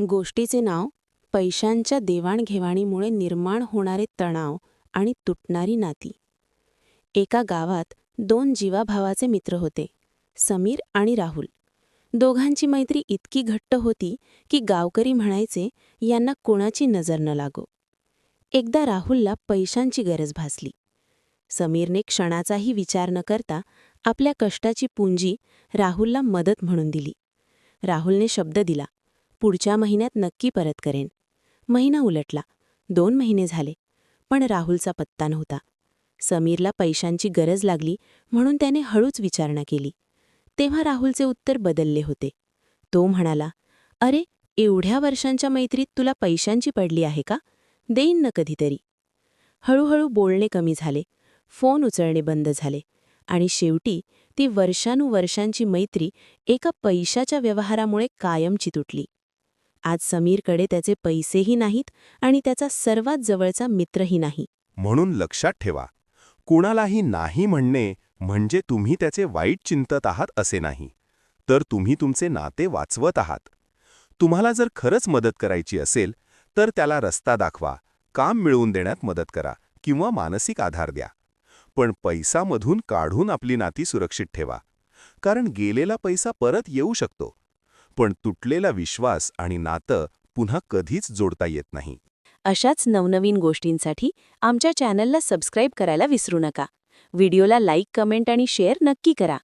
गोष्टीचे नाव पैशांच्या देवाणघेवाणीमुळे निर्माण होणारे तणाव आणि तुटणारी नाती. एका गावात 2 जीवाभावाचे मित्र होते, समीर आणि राहुल. दोघांची मैत्री इतकी घट्ट होती की गावकरी म्हणायचे, यांना कोणाची नजर न लागो. एकदा राहुलला पैशांची गरज भासली. समीरने क्षणाचाही विचार न करता आपल्या कष्टाची पुंजी राहुलला मदत म्हणून दिली. राहुलने शब्द दिला, पुढच्या महिन्यात नक्की परत करेन. महिना उलटला, 2 महिने झाले, पण राहुलचा पत्ता नव्हता. समीरला पैशांची गरज लागली म्हणून त्याने हळूच विचारणा केली. तेव्हा राहुलचे उत्तर बदलले होते. तो म्हणाला, अरे, एवढ्या वर्षांच्या मैत्रीत तुला पैशांची पडली आहे का? देईन ना कधीतरी. हळूहळू बोलणे कमी झाले, फोन उचलणे बंद झाले आणि शेवटी ती वर्षानुवर्षांची मैत्री एका पैशाच्या व्यवहारामुळे कायमची तुटली. आज समीरकडे त्याचे पैसेही नाहीत आणि त्याचा सर्वात जवळचा मित्रही नाही. म्हणून लक्षात ठेवा, कुणालाही नाही म्हणणे म्हणजे तुम्ही त्याचे वाईट चिंतत आहात असे नाही, तर तुम्ही तुमचे नाते वाचवत आहात. तुम्हाला जर खरंच मदत करायची असेल तर त्याला रस्ता दाखवा, काम मिळवून देण्यात मदत करा किंवा मानसिक आधार द्या. पण पैसामधून काढून आपली नाती सुरक्षित ठेवा, कारण गेलेला पैसा परत येऊ शकतो, पण तुटलेला विश्वास आणि नातं पुन्हा कधीच जोडता येत नाही. अशाच नवनवीन गोष्टींसाठी आमच्या चॅनलला सबस्क्राईब करायला विसरू नका. व्हिडिओला लाईक, कमेंट आणि शेअर नक्की करा.